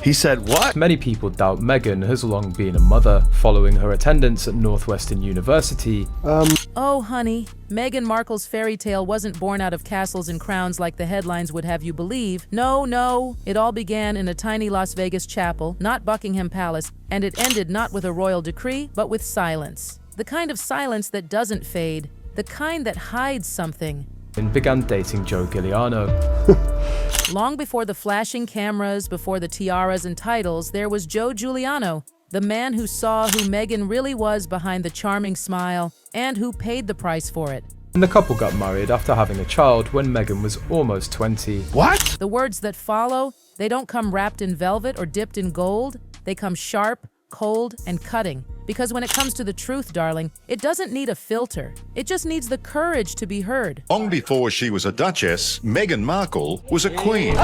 He said what? Many people doubt Meghan has long been a mother, following her attendance at Northwestern University. Oh, honey, Meghan Markle's fairy tale wasn't born out of castles and crowns like the headlines would have you believe. No, it all began in a tiny Las Vegas chapel, not Buckingham Palace, and it ended not with a royal decree, but with silence. The kind of silence that doesn't fade, the kind that hides something. And began dating Joe Giuliano. Long before the flashing cameras, before the tiaras and titles, there was Joe Giuliano, the man who saw who Meghan really was behind the charming smile and who paid the price for it. And the couple got married after having a child when Meghan was almost 20. What? The words that follow, they don't come wrapped in velvet or dipped in gold. They come sharp, cold, and cutting. Because when it comes to the truth, darling, it doesn't need a filter. It just needs the courage to be heard. Long before she was a duchess, Meghan Markle was a queen.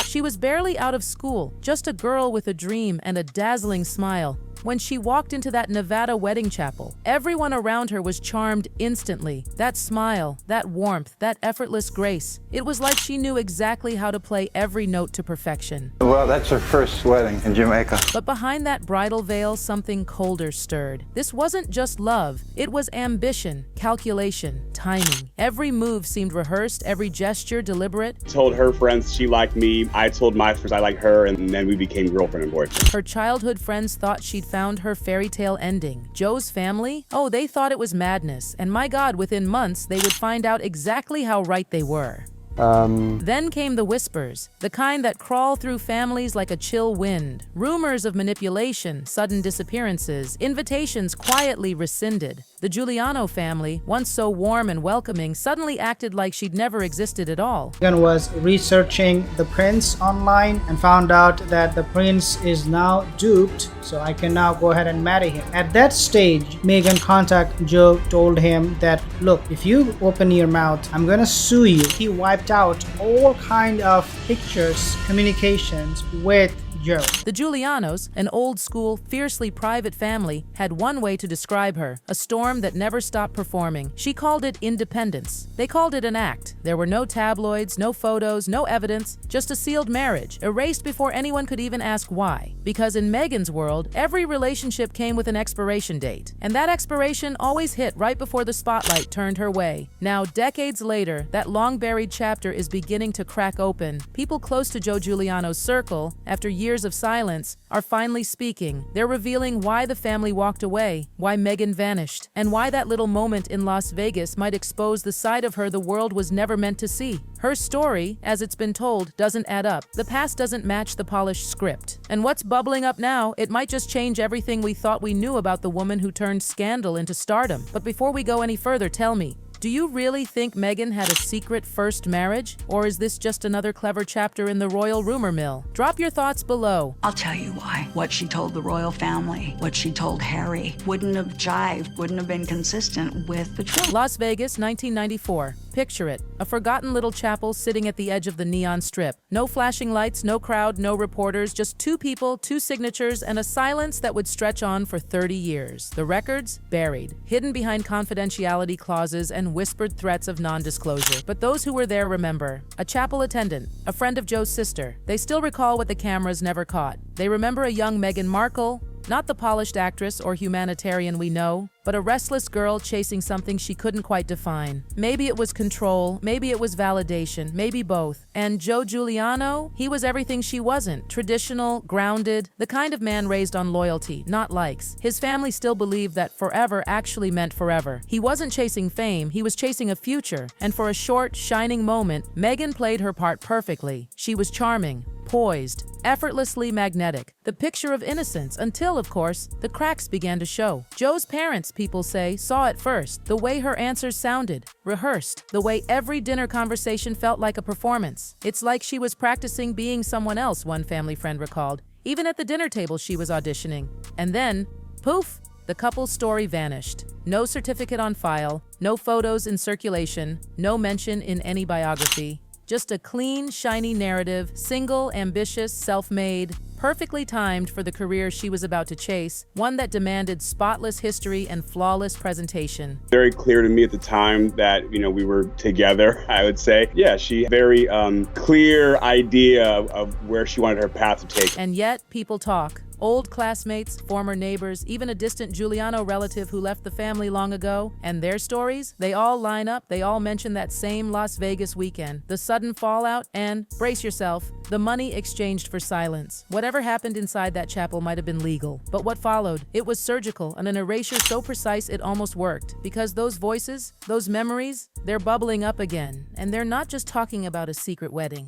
She was barely out of school, just a girl with a dream and a dazzling smile. When she walked into that Nevada wedding chapel, everyone around her was charmed instantly. That smile, that warmth, that effortless grace. It was like she knew exactly how to play every note to perfection. Well, that's her first wedding in Jamaica. But behind that bridal veil, something colder stirred. This wasn't just love. It was ambition, calculation, timing. Every move seemed rehearsed, every gesture deliberate. Told her friends she liked me. I told my friends I liked her, and then we became girlfriend and boyfriend. Her childhood friends thought she'd found her fairy tale ending. Joe's family? Oh, they thought it was madness. And my God, within months, they would find out exactly how right they were. Then came the whispers, the kind that crawl through families like a chill wind. Rumors of manipulation, sudden disappearances, invitations quietly rescinded. The Giuliano family, once so warm and welcoming, suddenly acted like she'd never existed at all. Meghan was researching the prince online and found out that the prince is now duped, so I can now go ahead and marry him. At that stage, Meghan contacted Joe, told him that, look, if you open your mouth, I'm gonna sue you. He wiped out all kind of pictures, communications with Joe. The Giulianos, an old-school, fiercely private family, had one way to describe her, a storm that never stopped performing. She called it independence. They called it an act. There were no tabloids, no photos, no evidence, just a sealed marriage, erased before anyone could even ask why. Because in Meghan's world, every relationship came with an expiration date, and that expiration always hit right before the spotlight turned her way. Now, decades later, that long-buried chapter is beginning to crack open. People close to Joe Giuliano's circle, after years of silence, are finally speaking. They're revealing why the family walked away, why Meghan vanished, and why that little moment in Las Vegas might expose the side of her the world was never meant to see. Her story, as it's been told, doesn't add up. The past doesn't match the polished script. And what's bubbling up now, it might just change everything we thought we knew about the woman who turned scandal into stardom. But before we go any further, tell me, do you really think Meghan had a secret first marriage? Or is this just another clever chapter in the royal rumor mill? Drop your thoughts below. I'll tell you why. What she told the royal family, what she told Harry, wouldn't have jived, wouldn't have been consistent with the truth. Las Vegas, 1994. Picture it, a forgotten little chapel sitting at the edge of the neon strip. No flashing lights, no crowd, no reporters, just two people, two signatures, and a silence that would stretch on for 30 years. The records? Buried, hidden behind confidentiality clauses and whispered threats of non-disclosure. But those who were there remember. A chapel attendant, a friend of Joe's sister. They still recall what the cameras never caught. They remember a young Meghan Markle, not the polished actress or humanitarian we know, but a restless girl chasing something she couldn't quite define. Maybe it was control, maybe it was validation, maybe both. And Joe Giuliano, he was everything she wasn't. Traditional, grounded, the kind of man raised on loyalty, not likes. His family still believed that forever actually meant forever. He wasn't chasing fame, he was chasing a future. And for a short, shining moment, Meghan played her part perfectly. She was charming, poised, effortlessly magnetic, the picture of innocence until, of course, the cracks began to show. Joe's parents, people say, saw it first, the way her answers sounded, rehearsed, the way every dinner conversation felt like a performance. It's like she was practicing being someone else, one family friend recalled. Even at the dinner table she was auditioning. And then, poof, the couple's story vanished. No certificate on file, no photos in circulation, no mention in any biography. Just a clean, shiny narrative, single, ambitious, self-made, perfectly timed for the career she was about to chase, one that demanded spotless history and flawless presentation. Very clear to me at the time that, we were together, I would say. Yeah, she had a very clear idea of where she wanted her path to take. And yet, people talk. Old classmates, former neighbors, even a distant Giuliano relative who left the family long ago, and their stories, they all line up, they all mention that same Las Vegas weekend, the sudden fallout, and, brace yourself, the money exchanged for silence. Whatever happened inside that chapel might have been legal, but what followed? It was surgical, and an erasure so precise it almost worked. Because those voices, those memories, they're bubbling up again, and they're not just talking about a secret wedding.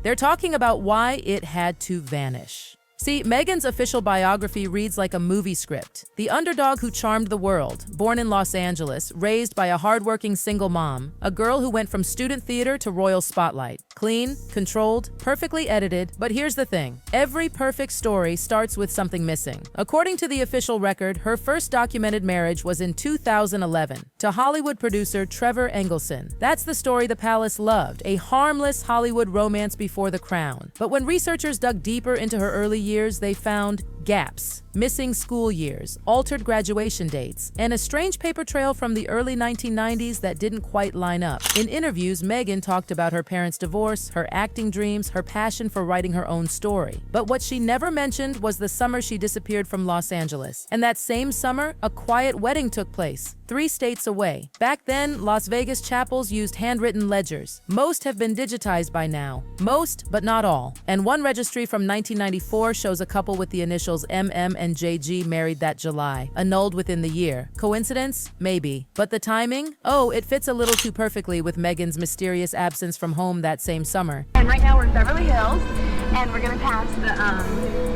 They're talking about why it had to vanish. See, Meghan's official biography reads like a movie script. The underdog who charmed the world, born in Los Angeles, raised by a hardworking single mom, a girl who went from student theater to royal spotlight. Clean, controlled, perfectly edited, but here's the thing. Every perfect story starts with something missing. According to the official record, her first documented marriage was in 2011 to Hollywood producer Trevor Engelson. That's the story the palace loved, a harmless Hollywood romance before the crown. But when researchers dug deeper into her early years, they found gaps, missing school years, altered graduation dates, and a strange paper trail from the early 1990s that didn't quite line up. In interviews, Meghan talked about her parents' divorce, her acting dreams, her passion for writing her own story. But what she never mentioned was the summer she disappeared from Los Angeles. And that same summer, a quiet wedding took place, 3 states away. Back then, Las Vegas chapels used handwritten ledgers. Most have been digitized by now. Most, but not all. And one registry from 1994 shows a couple with the initials MM and JG married that July, annulled within the year. Coincidence? Maybe. But the timing? Oh, it fits a little too perfectly with Meghan's mysterious absence from home that same summer. And right now we're in Beverly Hills, and we're gonna pass the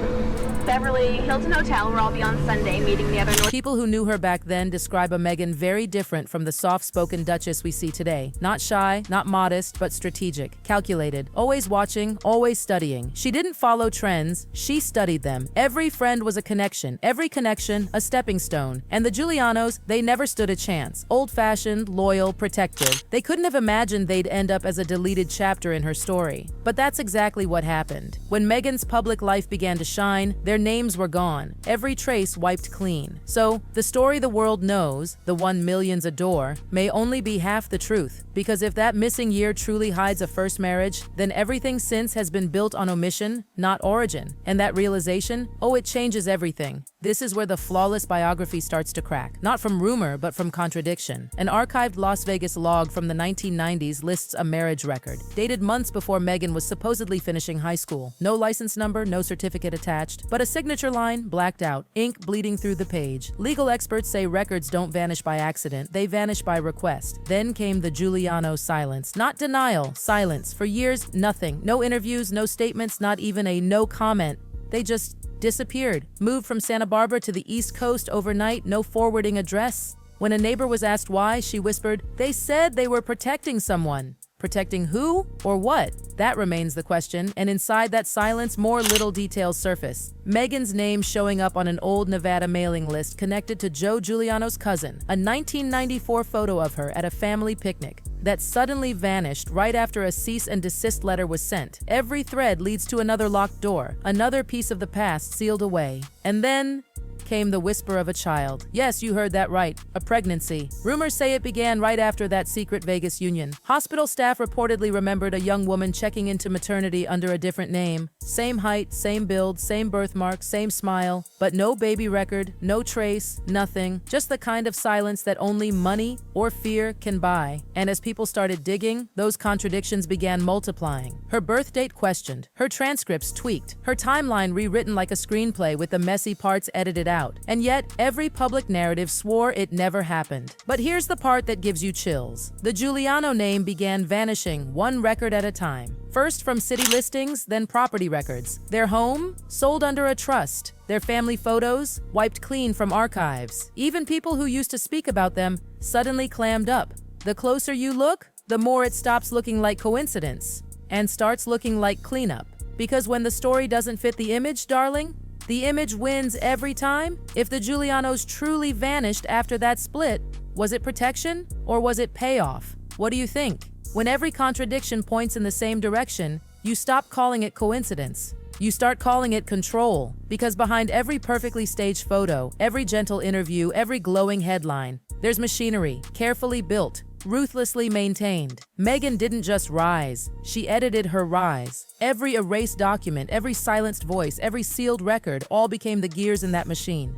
Beverly Hilton Hotel, where I'll be on Sunday meeting the other North. People who knew her back then describe a Meghan very different from the soft-spoken Duchess we see today. Not shy, not modest, but strategic, calculated, always watching, always studying. She didn't follow trends, she studied them. Every friend was a connection, every connection a stepping stone. And the Giulianos, they never stood a chance. Old-fashioned, loyal, protective. They couldn't have imagined they'd end up as a deleted chapter in her story. But that's exactly what happened. When Meghan's public life began to shine, their names were gone, every trace wiped clean. So, the story the world knows, the one millions adore, may only be half the truth. Because if that missing year truly hides a first marriage, then everything since has been built on omission, not origin. And that realization, oh, it changes everything. This is where the flawless biography starts to crack. Not from rumor, but from contradiction. An archived Las Vegas log from the 1990s lists a marriage record, dated months before Meghan was supposedly finishing high school. No license number, no certificate attached, but a signature line blacked out, ink bleeding through the page. Legal experts say records don't vanish by accident, they vanish by request. Then came the Giuliano silence. Not denial, silence. For years, nothing. No interviews, no statements, not even a no comment. They just disappeared. Moved from Santa Barbara to the East Coast overnight, no forwarding address. When a neighbor was asked why, she whispered, "They said they were protecting someone." Protecting who or what? That remains the question, and inside that silence, more little details surface. Meghan's name showing up on an old Nevada mailing list connected to Joe Giuliano's cousin, a 1994 photo of her at a family picnic that suddenly vanished right after a cease and desist letter was sent. Every thread leads to another locked door, another piece of the past sealed away. And then came the whisper of a child. Yes, you heard that right, a pregnancy. Rumors say it began right after that secret Vegas union. Hospital staff reportedly remembered a young woman checking into maternity under a different name. Same height, same build, same birthmark, same smile, but no baby record, no trace, nothing. Just the kind of silence that only money or fear can buy. And as people started digging, those contradictions began multiplying. Her birth date questioned, her transcripts tweaked, her timeline rewritten like a screenplay with the messy parts edited out. And yet, every public narrative swore it never happened. But here's the part that gives you chills. The Giuliano name began vanishing, one record at a time. First from city listings, then property records. Their home? Sold under a trust. Their family photos? Wiped clean from archives. Even people who used to speak about them suddenly clammed up. The closer you look, the more it stops looking like coincidence and starts looking like cleanup. Because when the story doesn't fit the image, darling, the image wins every time. If the Giulianos truly vanished after that split, was it protection or was it payoff? What do you think? When every contradiction points in the same direction, you stop calling it coincidence. You start calling it control, because behind every perfectly staged photo, every gentle interview, every glowing headline, there's machinery, carefully built, ruthlessly maintained. Meghan didn't just rise, she edited her rise. Every erased document, every silenced voice, every sealed record, all became the gears in that machine.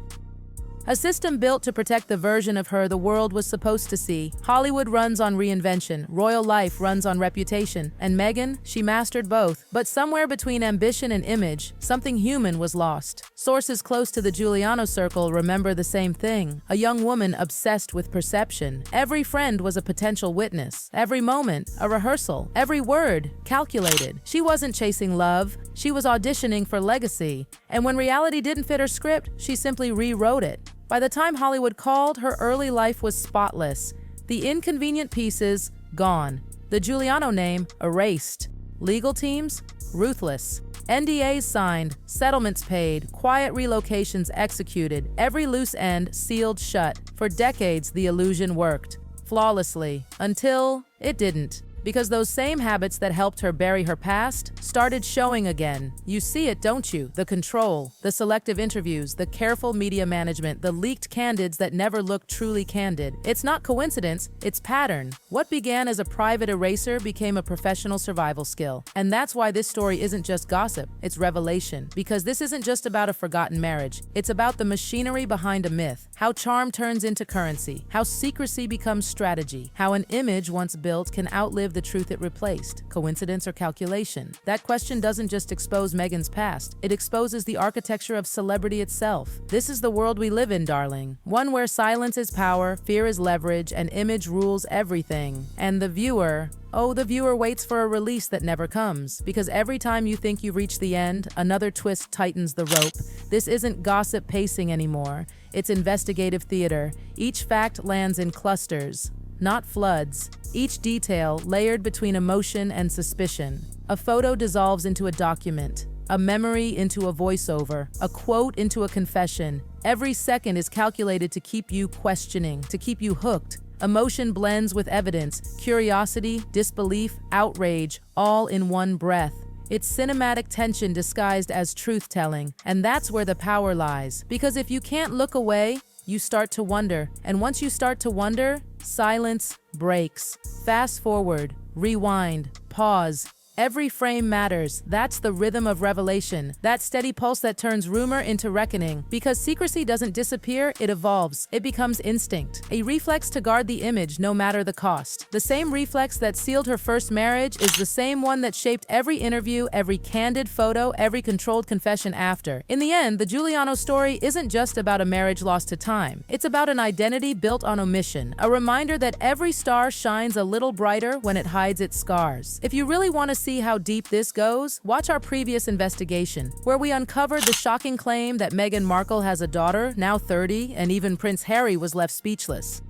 A system built to protect the version of her the world was supposed to see. Hollywood runs on reinvention, royal life runs on reputation, and Meghan, she mastered both. But somewhere between ambition and image, something human was lost. Sources close to the Giuliano circle remember the same thing. A young woman obsessed with perception. Every friend was a potential witness. Every moment, a rehearsal. Every word, calculated. She wasn't chasing love, she was auditioning for legacy. And when reality didn't fit her script, she simply rewrote it. By the time Hollywood called, her early life was spotless. The inconvenient pieces, gone. The Giuliano name, erased. Legal teams, ruthless. NDAs signed, settlements paid, quiet relocations executed, every loose end sealed shut. For decades, the illusion worked, flawlessly, until it didn't. Because those same habits that helped her bury her past started showing again. You see it, don't you? The control, the selective interviews, the careful media management, the leaked candids that never looked truly candid. It's not coincidence, it's pattern. What began as a private eraser became a professional survival skill. And that's why this story isn't just gossip, it's revelation. Because this isn't just about a forgotten marriage, it's about the machinery behind a myth. How charm turns into currency, how secrecy becomes strategy, how an image once built can outlive the truth it replaced. Coincidence or calculation? That question doesn't just expose Meghan's past, it exposes the architecture of celebrity itself. This is the world we live in, darling. One where silence is power, fear is leverage, and image rules everything. And the viewer, oh, the viewer waits for a release that never comes. Because every time you think you've reached the end, another twist tightens the rope. This isn't gossip pacing anymore. It's investigative theater. Each fact lands in clusters, not floods. Each detail layered between emotion and suspicion. A photo dissolves into a document, a memory into a voiceover, a quote into a confession. Every second is calculated to keep you questioning, to keep you hooked. Emotion blends with evidence, curiosity, disbelief, outrage, all in one breath. It's cinematic tension disguised as truth-telling, and that's where the power lies. Because if you can't look away, you start to wonder, and once you start to wonder, silence breaks. Fast forward, rewind, pause. Every frame matters. That's the rhythm of revelation, that steady pulse that turns rumor into reckoning. Because secrecy doesn't disappear, it evolves. It becomes instinct, a reflex to guard the image no matter the cost. The same reflex that sealed her first marriage is the same one that shaped every interview, every candid photo, every controlled confession after. In the end, the Giuliano story isn't just about a marriage lost to time. It's about an identity built on omission, a reminder that every star shines a little brighter when it hides its scars. If you really want to see how deep this goes, watch our previous investigation, where we uncovered the shocking claim that Meghan Markle has a daughter, now 30, and even Prince Harry was left speechless.